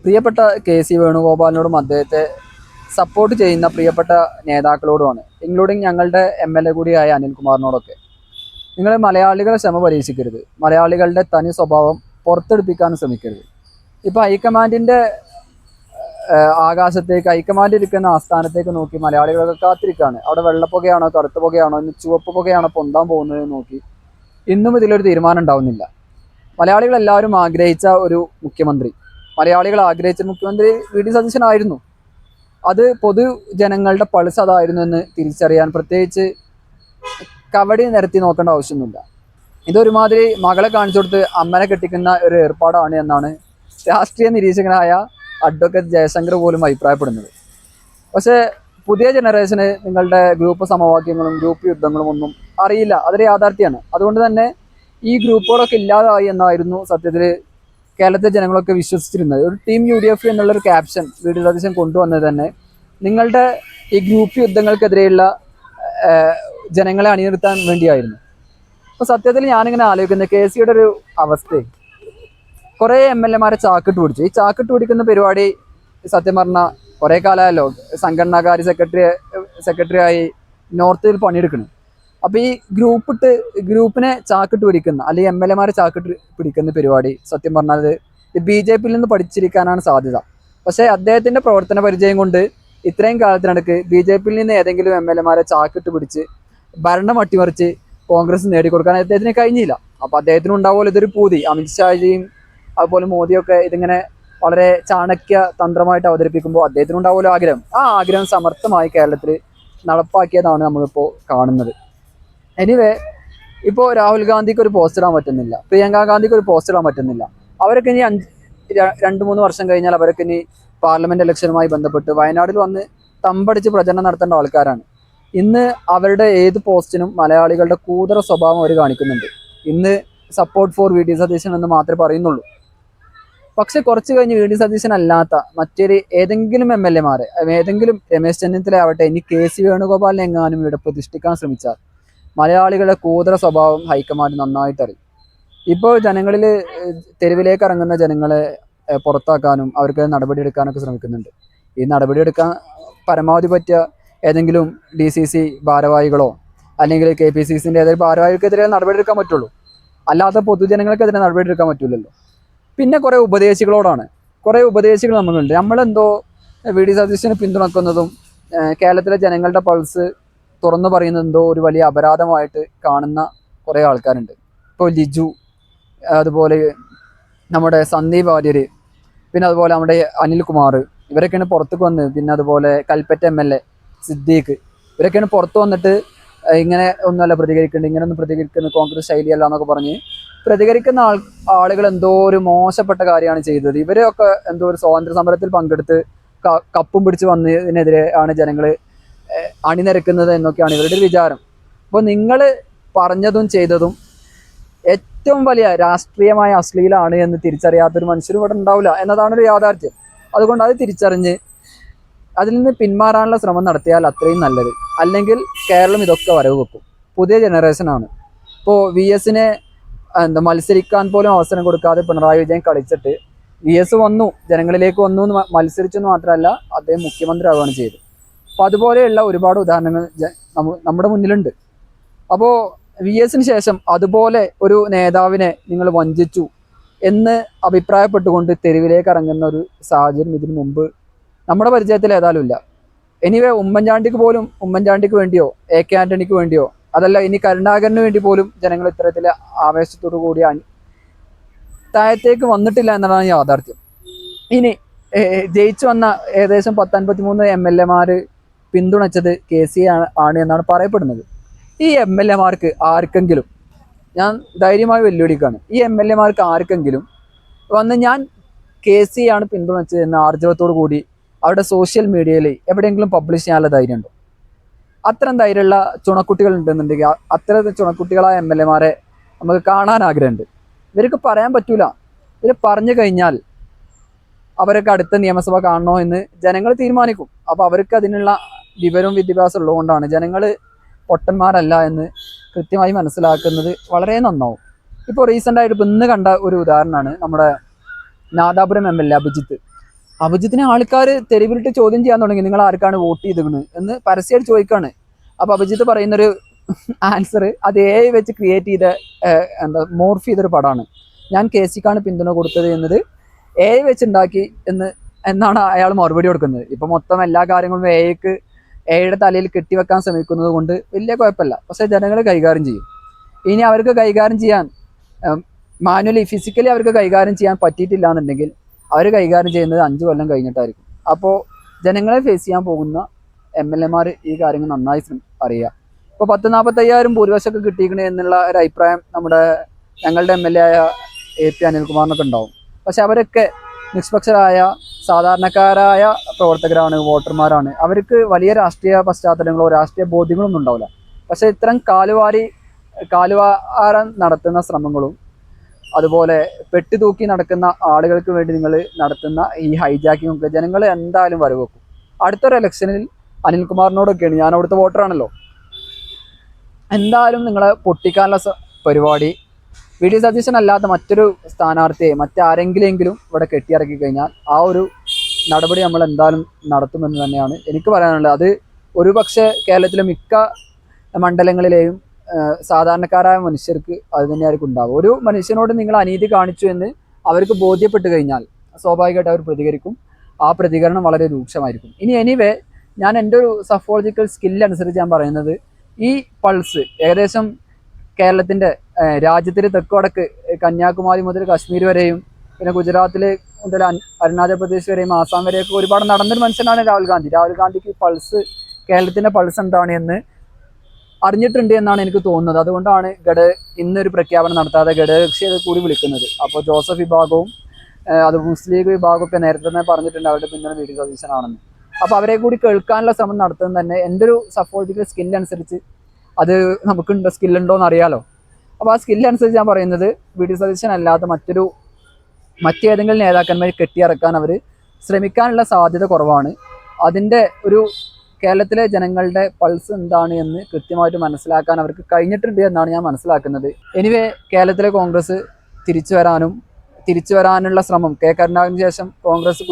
പ്രിയപ്പെട്ട കെ.സി. വേണുഗോപാലിനോടും അദ്ദേഹത്തെ സപ്പോർട്ട് ചെയ്യുന്ന പ്രിയപ്പെട്ട നേതാക്കളോടുമാണ്, ഇൻക്ലൂഡിങ് ഞങ്ങളുടെ എം.എൽ.എ കൂടിയായ അനിൽകുമാറിനോടൊക്കെ, നിങ്ങൾ മലയാളികളെ ക്ഷമ പരീക്ഷിക്കരുത്, മലയാളികളുടെ തനി സ്വഭാവം പുറത്തെടുപ്പിക്കാനും ശ്രമിക്കരുത്. ഇപ്പോൾ ഹൈക്കമാൻഡിൻ്റെ ആകാശത്തേക്ക്, ഹൈക്കമാൻഡ് ഇരിക്കുന്ന ആസ്ഥാനത്തേക്ക് നോക്കി മലയാളികളൊക്കെ കാത്തിരിക്കുകയാണ്. അവിടെ വെള്ളപ്പുകയാണോ കറുത്ത പുകയാണോ ഇന്ന് ചുവപ്പ് പുകയാണോ പൊന്താൻ പോകുന്നത് നോക്കി ഇന്നും ഇതിലൊരു തീരുമാനം ഉണ്ടാവുന്നില്ല. മലയാളികളെല്ലാവരും ആഗ്രഹിച്ച ഒരു മുഖ്യമന്ത്രി, മലയാളികൾ ആഗ്രഹിച്ച മുഖ്യമന്ത്രി വി.ഡി. സതീശനായിരുന്നു. അത് പൊതുജനങ്ങളുടെ പൾസ് അതായിരുന്നു എന്ന് തിരിച്ചറിയാൻ പ്രത്യേകിച്ച് കവടി നിരത്തി നോക്കേണ്ട ആവശ്യമൊന്നുമില്ല. ഇതൊരുമാതിരി മകളെ കാണിച്ചു കൊടുത്ത് അമ്മനെ കെട്ടിക്കുന്ന ഒരു ഏർപ്പാടാണ് എന്നാണ് രാഷ്ട്രീയ നിരീക്ഷകനായ അഡ്വക്കേറ്റ് ജയശങ്കർ പോലും അഭിപ്രായപ്പെടുന്നത്. പക്ഷേ പുതിയ ജനറേഷന് നിങ്ങളുടെ ഗ്രൂപ്പ് സമവാക്യങ്ങളും ഗ്രൂപ്പ് യുദ്ധങ്ങളും ഒന്നും അറിയില്ല, അതൊരു യാഥാർത്ഥ്യമാണ്. അതുകൊണ്ട് തന്നെ ഈ ഗ്രൂപ്പുകളൊക്കെ ഇല്ലാതായി എന്നായിരുന്നു സത്യത്തിൽ കേരളത്തിലെ ജനങ്ങളൊക്കെ വിശ്വസിച്ചിരുന്നത്. ഒരു ടീം UDF എന്നുള്ളൊരു ക്യാപ്ഷൻ വി.ഡി. സതീശൻ കൊണ്ടുവന്നത് തന്നെ നിങ്ങളുടെ ഈ ഗ്രൂപ്പ് യുദ്ധങ്ങൾക്കെതിരെയുള്ള ജനങ്ങളെ അണിനിർത്താൻ വേണ്ടിയായിരുന്നു. അപ്പോൾ സത്യത്തിൽ ഞാനിങ്ങനെ ആലോചിക്കുന്നത് കെ.സിയുടെ ഒരു അവസ്ഥ, കുറേ MLA-മാരെ ചാക്കിട്ട് പിടിച്ചു. ഈ ചാക്കിട്ട് പിടിക്കുന്ന പരിപാടി സത്യം പറഞ്ഞാൽ കുറേ കാലമായല്ലോ. സംഘടനാകാര്യ സെക്രട്ടറി ആയി നോർത്തിൽ പണിയെടുക്കണം. അപ്പോൾ ഈ ഗ്രൂപ്പിനെ ചാക്കിട്ട് പിടിക്കുന്ന അല്ലെങ്കിൽ MLA-മാരെ ചാക്കിട്ട് പിടിക്കുന്ന പരിപാടി സത്യം പറഞ്ഞാൽ BJP-യിൽ നിന്ന് പഠിച്ചിരിക്കാനാണ് സാധ്യത. പക്ഷേ അദ്ദേഹത്തിൻ്റെ പ്രവർത്തന പരിചയം കൊണ്ട് ഇത്രയും കാലത്തിനിടയ്ക്ക് BJP-യിൽ നിന്ന് ഏതെങ്കിലും MLA-മാരെ ചാക്കിട്ട് പിടിച്ച് ഭരണം അട്ടിമറിച്ച് കോൺഗ്രസ് നേടിക്കൊടുക്കാൻ അദ്ദേഹത്തിന് കഴിഞ്ഞില്ല. അപ്പോൾ അദ്ദേഹത്തിന് ഉണ്ടാവുമല്ലോ ഇതൊരു പൂതി. അമിത്ഷാജിയും അതുപോലെ മോദിയൊക്കെ ഇതിങ്ങനെ വളരെ ചാണക്യ തന്ത്രമായിട്ട് അവതരിപ്പിക്കുമ്പോൾ അദ്ദേഹത്തിനുണ്ടാവുമല്ലോ ആഗ്രഹം. ആ ആഗ്രഹം സമർത്ഥമായി കേരളത്തിൽ നടപ്പാക്കിയതാണ് നമ്മളിപ്പോൾ കാണുന്നത്. എനിവേ, ഇപ്പോൾ രാഹുൽ ഗാന്ധിക്ക് ഒരു പോസ്റ്റ് ഇടാൻ പറ്റുന്നില്ല, പ്രിയങ്ക ഗാന്ധിക്ക് ഒരു പോസ്റ്റ് ഇടാൻ പറ്റുന്നില്ല. അവരൊക്കെ ഇനി 2-3 വർഷം കഴിഞ്ഞാൽ അവരൊക്കെ ഇനി പാർലമെൻറ്റ് ഇലക്ഷനുമായി ബന്ധപ്പെട്ട് വയനാട്ടിൽ വന്ന് തമ്പടിച്ച് പ്രചരണം നടത്തേണ്ട ആൾക്കാരാണ്. ഇന്ന് അവരുടെ ഏത് പോസ്റ്റിനും മലയാളികളുടെ കൂതറ സ്വഭാവം അവർ കാണിക്കുന്നുണ്ട്. ഇന്ന് സപ്പോർട്ട് ഫോർ വി.ഡി. സതീശൻ എന്ന് മാത്രമേ പറയുന്നുള്ളൂ. പക്ഷെ കുറച്ച് കഴിഞ്ഞ് വി.ഡി. സതീശൻ അല്ലാത്ത മറ്റൊരു ഏതെങ്കിലും MLA-മാരെ, ഏതെങ്കിലും രമേശ് ചെന്നിത്തല ആവട്ടെ, ഇനി കെ.സി. വേണുഗോപാലിനെ എങ്ങാനും ഇവിടെ പ്രതിഷ്ഠിക്കാൻ ശ്രമിച്ചാൽ മലയാളികളുടെ കൂതറ സ്വഭാവം ഹൈക്കമാൻഡ് നന്നായിട്ടറിയും. ഇപ്പോൾ ജനങ്ങളിൽ തെരുവിലേക്ക് ഇറങ്ങുന്ന ജനങ്ങളെ പുറത്താക്കാനും അവർക്ക് നടപടിയെടുക്കാനൊക്കെ ശ്രമിക്കുന്നുണ്ട്. ഈ നടപടിയെടുക്കാൻ പരമാവധി പറ്റിയ ഏതെങ്കിലും DCC ഭാരവാഹികളോ അല്ലെങ്കിൽ KPCCൻ്റെ ഏതെങ്കിലും ഭാരവാഹികൾക്കെതിരെ നടപടിയെടുക്കാൻ പറ്റുള്ളൂ, അല്ലാത്ത പൊതുജനങ്ങൾക്കെതിരെ നടപടിയെടുക്കാൻ പറ്റില്ലല്ലോ. പിന്നെ കുറേ ഉപദേശികളോടാണ്, കുറേ ഉപദേശികൾ നമുക്കുണ്ട്. നമ്മളെന്തോ വി.ഡി. സതീശനെ പിന്തുണക്കുന്നതും കേരളത്തിലെ ജനങ്ങളുടെ പൾസ് തുറന്നു പറയുന്നതെന്തോ ഒരു വലിയ അപരാധമായിട്ട് കാണുന്ന കുറേ ആൾക്കാരുണ്ട്. ഇപ്പോൾ ലിജു, അതുപോലെ നമ്മുടെ സന്ദീപ് വാര്യർ, പിന്നെ അതുപോലെ നമ്മുടെ അനിൽകുമാർ, ഇവരൊക്കെയാണ് പുറത്തേക്ക് വന്നത്. പിന്നെ അതുപോലെ കൽപ്പറ്റ MLA സിദ്ദീഖ്, ഇവരൊക്കെയാണ് പുറത്ത് വന്നിട്ട് ഇങ്ങനെ ഒന്നുമല്ല പ്രതികരിക്കേണ്ടത്, ഇങ്ങനെയൊന്നും പ്രതികരിക്കുന്നത് കോൺഗ്രസ് ശൈലിയല്ല എന്നൊക്കെ പറഞ്ഞ് പ്രതികരിക്കുന്ന ആളുകൾ എന്തോ ഒരു മോശപ്പെട്ട കാര്യമാണ് ചെയ്തത്. ഇവരൊക്കെ എന്തോ ഒരു സ്വാതന്ത്ര്യ സമരത്തിൽ പങ്കെടുത്ത് കപ്പും പിടിച്ച് വന്നതിനെതിരെ ആണ് ജനങ്ങൾ അണിനിരക്കുന്നത് എന്നൊക്കെയാണ് ഇവരുടെ വിചാരം. അപ്പോൾ നിങ്ങൾ പറഞ്ഞതും ചെയ്തതും ഏറ്റവും വലിയ രാഷ്ട്രീയമായ അശ്ലീലമാണ് എന്ന് തിരിച്ചറിയാത്തൊരു മനുഷ്യരും ഇവിടെ ഉണ്ടാവില്ല എന്നതാണൊരു യാഥാർത്ഥ്യം. അതുകൊണ്ട് അത് തിരിച്ചറിഞ്ഞ് അതിൽ നിന്ന് പിന്മാറാനുള്ള ശ്രമം നടത്തിയാൽ അത്രയും നല്ലത്. അല്ലെങ്കിൽ കേരളം ഇതൊക്കെ വരവ് വെക്കും. പുതിയ ജനറേഷനാണ്. ഇപ്പോൾ VS-നെ മത്സരിക്കാൻ പോലും അവസരം കൊടുക്കാതെ പിണറായി വിജയൻ കളിച്ചിട്ട് VS വന്നു, ജനങ്ങളിലേക്ക് വന്നു എന്ന് മത്സരിച്ചെന്ന് മാത്രമല്ല അദ്ദേഹം മുഖ്യമന്ത്രി ആവുകയാണ് ചെയ്തത്. അപ്പോൾ അതുപോലെയുള്ള ഒരുപാട് ഉദാഹരണങ്ങൾ നമ്മുടെ മുന്നിലുണ്ട്. അപ്പോൾ VS-ന് ശേഷം അതുപോലെ ഒരു നേതാവിനെ നിങ്ങൾ വഞ്ചിച്ചു എന്ന് അഭിപ്രായപ്പെട്ടുകൊണ്ട് തെരുവിലേക്ക് ഇറങ്ങുന്ന ഒരു സാഹചര്യം ഇതിനു മുമ്പ് നമ്മുടെ പരിചയത്തിൽ ഏതായാലും ഇല്ല. എനിവേ, ഉമ്മൻചാണ്ടിക്ക് വേണ്ടിയോ AK ആന്റണിക്ക് വേണ്ടിയോ അതല്ല ഇനി കരുണാകരന് വേണ്ടി പോലും ജനങ്ങൾ ഇത്തരത്തിൽ ആവേശത്തോടു കൂടി താഴത്തേക്ക് വന്നിട്ടില്ല എന്നതാണ് യാഥാർത്ഥ്യം. ഇനി ജയിച്ചു വന്ന ഏകദേശം 10-53 MLA-മാർ പിന്തുണച്ചത് KC ആണ് എന്നാണ് പറയപ്പെടുന്നത്. ഈ MLA-മാർക്ക് ആർക്കെങ്കിലും, ഞാൻ ധൈര്യമായി വെല്ലുവിളിക്കുകയാണ്, ഈ MLA-മാർക്ക് ആർക്കെങ്കിലും വന്ന് ഞാൻ KC ആണ് പിന്തുണച്ചത് എന്ന ആർജവത്തോടു കൂടി അവരുടെ സോഷ്യൽ മീഡിയയിൽ എവിടെയെങ്കിലും പബ്ലിഷ് ചെയ്യാനുള്ള ധൈര്യമുണ്ടോ? അത്തരം ധൈര്യമുള്ള ചുണക്കുട്ടികൾ ഉണ്ടെന്നുണ്ടെങ്കിൽ അത്തരം ചുണക്കുട്ടികളായ MLA-മാരെ നമുക്ക് കാണാൻ ആഗ്രഹമുണ്ട്. ഇവർക്ക് പറയാൻ പറ്റൂല. ഇവർ പറഞ്ഞു കഴിഞ്ഞാൽ അവരൊക്കെ അടുത്ത നിയമസഭ കാണണോ എന്ന് ജനങ്ങൾ തീരുമാനിക്കും. അപ്പോൾ അവർക്ക് അതിനുള്ള വിവരവും വിദ്യാഭ്യാസം ഉള്ളതുകൊണ്ടാണ് ജനങ്ങൾ പൊട്ടന്മാരല്ല എന്ന് കൃത്യമായി മനസ്സിലാക്കുന്നത് വളരെ നന്നാവും. ഇപ്പോൾ റീസെൻ്റായിട്ട് ഇന്ന് കണ്ട ഒരു ഉദാഹരണമാണ് നമ്മുടെ നാദാപുരം MLA അഭിജിത്ത്. അഭിജിത്തിനെ ആൾക്കാർ തെരുവിലിട്ട് ചോദ്യം ചെയ്യാൻ തുടങ്ങി, നിങ്ങൾ ആർക്കാണ് വോട്ട് ചെയ്തത് എന്ന് പരസ്യമായിട്ട് ചോദിക്കാണ്. അപ്പൊ അഭിജിത്ത് പറയുന്നൊരു ആൻസർ അത് AI വെച്ച് ക്രിയേറ്റ് ചെയ്ത എന്താ മോർഫ് ചെയ്തൊരു പടമാണ്. ഞാൻ KCക്കാണ് പിന്തുണ കൊടുത്തത് എന്നത് AI വെച്ചുണ്ടാക്കി എന്നാണ് അയാൾ മറുപടി കൊടുക്കുന്നത്. ഇപ്പൊ മൊത്തം എല്ലാ കാര്യങ്ങളും AIയുടെ തലയിൽ കെട്ടിവെക്കാൻ ശ്രമിക്കുന്നത് കൊണ്ട് വലിയ കുഴപ്പമില്ല. പക്ഷെ ജനങ്ങൾ കൈകാര്യം ചെയ്യും. ഇനി അവർക്ക് കൈകാര്യം ചെയ്യാൻ മാനുവലി ഫിസിക്കലി അവർക്ക് കൈകാര്യം ചെയ്യാൻ പറ്റിയിട്ടില്ല എന്നുണ്ടെങ്കിൽ അവർ കൈകാര്യം ചെയ്യുന്നത് 5 കൊല്ലം കഴിഞ്ഞിട്ടായിരിക്കും. അപ്പോൾ ജനങ്ങളെ ഫേസ് ചെയ്യാൻ പോകുന്ന MLA മാർ ഈ കാര്യങ്ങൾ നന്നായി അറിയുക. ഇപ്പോൾ 10-45,000 ഭൂരിപക്ഷമൊക്കെ കിട്ടിയിരിക്കണേ എന്നുള്ള ഒരു അഭിപ്രായം ഞങ്ങളുടെ MLA ആയ AP അനിൽകുമാറിനൊക്കെ ഉണ്ടാവും. പക്ഷെ അവരൊക്കെ നിഷ്പക്ഷരായ സാധാരണക്കാരായ പ്രവർത്തകരാണ്, വോട്ടർമാരാണ്. അവർക്ക് വലിയ രാഷ്ട്രീയ പശ്ചാത്തലങ്ങളോ രാഷ്ട്രീയ ബോധ്യങ്ങളൊന്നും ഉണ്ടാവില്ല. പക്ഷെ ഇത്തരം കാലുവാരം നടത്തുന്ന ശ്രമങ്ങളും അതുപോലെ പെട്ടി തൂക്കി നടക്കുന്ന ആളുകൾക്ക് വേണ്ടി നിങ്ങൾ നടത്തുന്ന ഈ ഹൈജാക്കിംഗ് ഒക്കെ ജനങ്ങൾ എന്തായാലും വരവെക്കും. അടുത്തൊരു ഇലക്ഷനിൽ അനിൽകുമാറിനോടൊക്കെയാണ്, ഞാൻ അവിടുത്തെ വോട്ടറാണല്ലോ, എന്തായാലും നിങ്ങളെ പൊട്ടിക്കാനുള്ള പരിപാടി VD സതീശൻ അല്ലാത്ത മറ്റൊരു സ്ഥാനാർത്ഥിയെ മറ്റാരെങ്കിലെങ്കിലും ഇവിടെ കെട്ടിയിറക്കി കഴിഞ്ഞാൽ ആ ഒരു നടപടി നമ്മൾ എന്തായാലും നടത്തുമെന്ന് തന്നെയാണ് എനിക്ക് പറയാനുള്ളത്. അത് ഒരുപക്ഷെ കേരളത്തിലെ മിക്ക മണ്ഡലങ്ങളിലെയും സാധാരണക്കാരായ മനുഷ്യർക്ക് അത് തന്നെയായിരിക്കും ഉണ്ടാവുക. ഒരു മനുഷ്യനോട് നിങ്ങൾ അനീതി കാണിച്ചു എന്ന് അവർക്ക് ബോധ്യപ്പെട്ട് കഴിഞ്ഞാൽ സ്വാഭാവികമായിട്ട് അവർ പ്രതികരിക്കും. ആ പ്രതികരണം വളരെ രൂക്ഷമായിരിക്കും. ഇനി എനിവേ, ഞാൻ എൻ്റെ ഒരു സഫോളജിക്കൽ സ്കില്ലനുസരിച്ച് ഞാൻ പറയുന്നത്, ഈ പൾസ് ഏകദേശം കേരളത്തിൻ്റെ രാജ്യത്തിൽ തെക്ക് വടക്ക് കന്യാകുമാരി മുതൽ കാശ്മീർ വരെയും പിന്നെ ഗുജറാത്തിൽ മുതൽ അരുണാചൽ പ്രദേശ് വരെയും ആസാം വരെയൊക്കെ ഒരുപാട് നടന്നൊരു മനുഷ്യനാണ് രാഹുൽ ഗാന്ധി. രാഹുൽ ഗാന്ധിക്ക് പൾസ്, കേരളത്തിൻ്റെ പൾസ് എന്താണ് എന്ന് അറിഞ്ഞിട്ടുണ്ട് എന്നാണ് എനിക്ക് തോന്നുന്നത്. അതുകൊണ്ടാണ് ഇന്നൊരു പ്രഖ്യാപനം നടത്താതെ ഘടകകക്ഷിയെ കൂടി വിളിക്കുന്നത്. അപ്പോൾ ജോസഫ് വിഭാഗവും അത് മുസ്ലിം ലീഗ് വിഭാഗമൊക്കെ നേരത്തെ തന്നെ പറഞ്ഞിട്ടുണ്ട് അവരുടെ പിന്തുണ VD സതീശനാണെന്ന്. അപ്പോൾ അവരെ കൂടി കേൾക്കാനുള്ള ശ്രമം നടത്തുന്നത് തന്നെ എൻ്റെ ഒരു സഫോളജിക്കൽ സ്കില്ലനുസരിച്ച്, അത് നമുക്കുണ്ടോ സ്കില്ലുണ്ടോ എന്ന് അറിയാലോ. അപ്പോൾ ആ സ്കില്ലനുസരിച്ച് ഞാൻ പറയുന്നത്, VD സതീശൻ അല്ലാത്ത മറ്റേതെങ്കിലും നേതാക്കന്മാരെ കെട്ടിയിറക്കാൻ അവർ ശ്രമിക്കാനുള്ള സാധ്യത കുറവാണ്. അതിൻ്റെ ഒരു കേരളത്തിലെ ജനങ്ങളുടെ പൾസ് എന്താണ് എന്ന് കൃത്യമായിട്ട് മനസ്സിലാക്കാൻ അവർക്ക് കഴിഞ്ഞിട്ടുണ്ട് എന്നാണ് ഞാൻ മനസ്സിലാക്കുന്നത്. എനിവേ, കേരളത്തിലെ കോൺഗ്രസ് തിരിച്ചു വരാനുള്ള ശ്രമം, കരുണാകരന് ശേഷം കോൺഗ്രസ്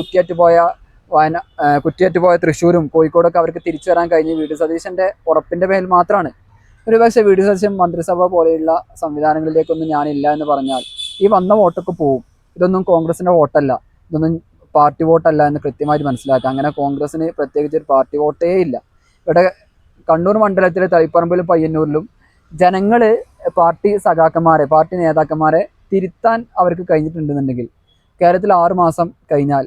കുറ്റിയാറ്റുപോയ തൃശ്ശൂരും കോഴിക്കോടൊക്കെ അവർക്ക് തിരിച്ചു വരാൻ കഴിഞ്ഞ് VD സതീശൻ്റെ ഉറപ്പിൻ്റെ മേൽ മാത്രമാണ്. ഒരുപക്ഷെ VD സതീശൻ മന്ത്രിസഭ പോലെയുള്ള സംവിധാനങ്ങളിലേക്കൊന്നും ഞാനില്ല എന്ന് പറഞ്ഞാൽ ഈ വന്ന വോട്ടൊക്കെ പോവും. ഇതൊന്നും കോൺഗ്രസിൻ്റെ വോട്ടല്ല, ഇതൊന്നും പാർട്ടി വോട്ടല്ല എന്ന് കൃത്യമായിട്ട് മനസ്സിലാക്കുക. അങ്ങനെ കോൺഗ്രസിന് പ്രത്യേകിച്ച് ഒരു പാർട്ടി വോട്ടേ ഇല്ല. ഇവിടെ കണ്ണൂർ മണ്ഡലത്തിലെ തളിപ്പറമ്പിലും പയ്യന്നൂരിലും ജനങ്ങൾ പാർട്ടി നേതാക്കന്മാരെ തിരുത്താൻ അവർക്ക് കഴിഞ്ഞിട്ടുണ്ടെന്നുണ്ടെങ്കിൽ കേരളത്തിൽ 6 മാസം കഴിഞ്ഞാൽ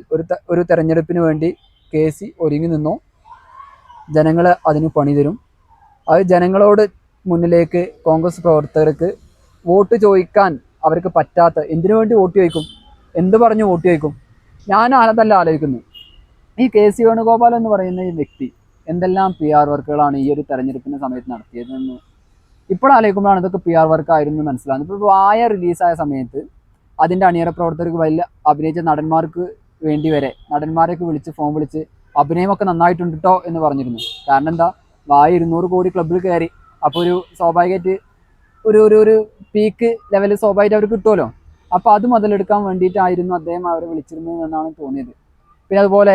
ഒരു തെരഞ്ഞെടുപ്പിന് വേണ്ടി KC ഒരുങ്ങി നിന്നോ, ജനങ്ങൾ അതിന് പണി തരും. അത് ജനങ്ങളോട് മുന്നിലേക്ക് കോൺഗ്രസ് പ്രവർത്തകർക്ക് വോട്ട് ചോദിക്കാൻ അവർക്ക് പറ്റാത്ത, എന്തിനു വേണ്ടി വോട്ട് ചോദിക്കും, എന്ത് പറഞ്ഞു വോട്ട് ചോദിക്കും? ഞാൻ അതല്ല ആലോചിക്കുന്നു. ഈ KC വേണുഗോപാൽ എന്ന് പറയുന്ന ഈ വ്യക്തി എന്തെല്ലാം PR വർക്കുകളാണ് ഈ ഒരു തെരഞ്ഞെടുപ്പിൻ്റെ സമയത്ത് നടത്തിയതെന്ന് ഇപ്പോൾ ആലോചിക്കുമ്പോഴാണ് ഇതൊക്കെ PR വർക്കായിരുന്നു മനസ്സിലാകുന്നത്. ഇപ്പോൾ വായ റിലീസായ സമയത്ത് അതിൻ്റെ അണിയറ പ്രവർത്തകർക്ക് വലിയ അഭിനയിച്ച നടന്മാർക്ക് വേണ്ടി വരെ നടന്മാരെയൊക്കെ ഫോൺ വിളിച്ച് അഭിനയമൊക്കെ നന്നായിട്ടുണ്ട് കേട്ടോ എന്ന് പറഞ്ഞിരുന്നു. കാരണം എന്താ, വായ 200 കോടി ക്ലബ്ബിൽ കയറി. അപ്പോൾ ഒരു സ്വാഭാവികമായിട്ട് ഒരു പീക്ക് ലെവൽ സ്വാഭാവികമായിട്ട് അവർക്ക് കിട്ടുമല്ലോ. അപ്പോൾ അത് മുതലെടുക്കാൻ വേണ്ടിയിട്ടായിരുന്നു അദ്ദേഹം അവരെ വിളിച്ചിരുന്നത് എന്നാണ് തോന്നിയത്. പിന്നെ അതുപോലെ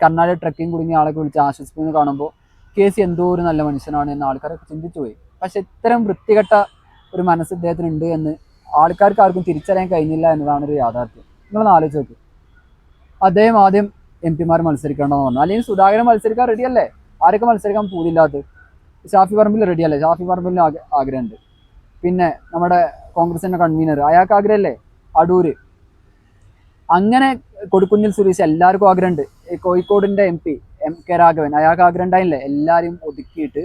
കർണാടക ട്രക്കിംഗ് കുടുങ്ങിയ ആളൊക്കെ വിളിച്ച് ആശ്വസിപ്പിക്കുന്നത് കാണുമ്പോൾ KC എന്തോ ഒരു നല്ല മനുഷ്യനാണ് എന്ന് ആൾക്കാരൊക്കെ ചിന്തിച്ചു പോയി. പക്ഷെ ഇത്തരം വൃത്തികെട്ട ഒരു മനസ്സ് ഇദ്ദേഹത്തിനുണ്ട് എന്ന് ആൾക്കാർക്ക് ആർക്കും തിരിച്ചറിയാൻ കഴിഞ്ഞില്ല എന്നതാണ് ഒരു യാഥാർത്ഥ്യം. നിങ്ങളൊന്ന് ആലോചിച്ച് നോക്ക്. അദ്ദേഹം ആദ്യം MP-മാർ മത്സരിക്കണമെന്ന് പറഞ്ഞു. അല്ലെങ്കിൽ സുധാകരൻ മത്സരിക്കാൻ റെഡിയല്ലേ? ആരൊക്കെ മത്സരിക്കാൻ പൂതിയില്ലാത്തത്? ഷാഫി പറമ്പിൽ റെഡിയല്ലേ? ഷാഫി പറമ്പിലിന് ആഗ്രഹമുണ്ട്. പിന്നെ നമ്മുടെ കോൺഗ്രസിൻ്റെ കൺവീനർ അയാൾക്ക് ആഗ്രഹമല്ലേ? അടൂര്. അങ്ങനെ കൊടുക്കുന്നിൽ സുരേഷ് എല്ലാവർക്കും ആഗ്രഹമുണ്ട്. കോഴിക്കോടിൻ്റെ MP MK രാഘവൻ അയാൾക്ക് ആഗ്രഹം ഉണ്ടായില്ലേ? എല്ലാവരും ഒതുക്കിയിട്ട്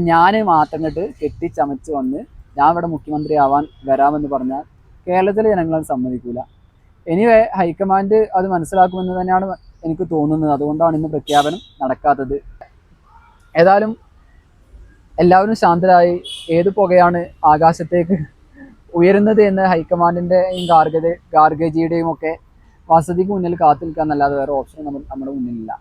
ഞാൻ മാത്രം കെട്ടിച്ചമച്ച് വന്ന് ഞാൻ ഇവിടെ മുഖ്യമന്ത്രി വരാമെന്ന് പറഞ്ഞാൽ കേരളത്തിലെ ജനങ്ങൾ സമ്മതിക്കൂല. എനിവേ, ഹൈക്കമാൻഡ് അത് മനസ്സിലാക്കുമെന്ന് തന്നെയാണ് എനിക്ക് തോന്നുന്നത്. അതുകൊണ്ടാണ് ഇന്ന് പ്രഖ്യാപനം നടക്കാത്തത്. ഏതായാലും എല്ലാവരും ശാന്തരായി ഏത് പുകയാണ് ആകാശത്തേക്ക് ഉയരുന്നത് എന്ന് ഹൈക്കമാൻഡിൻ്റെയും ഗാർഗേജിയുടെയും ഒക്കെ വസതിക്ക് മുന്നിൽ കാത്തു നിൽക്കാന്നല്ലാതെ വേറെ ഓപ്ഷൻ നമ്മുടെ മുന്നിലില്ല.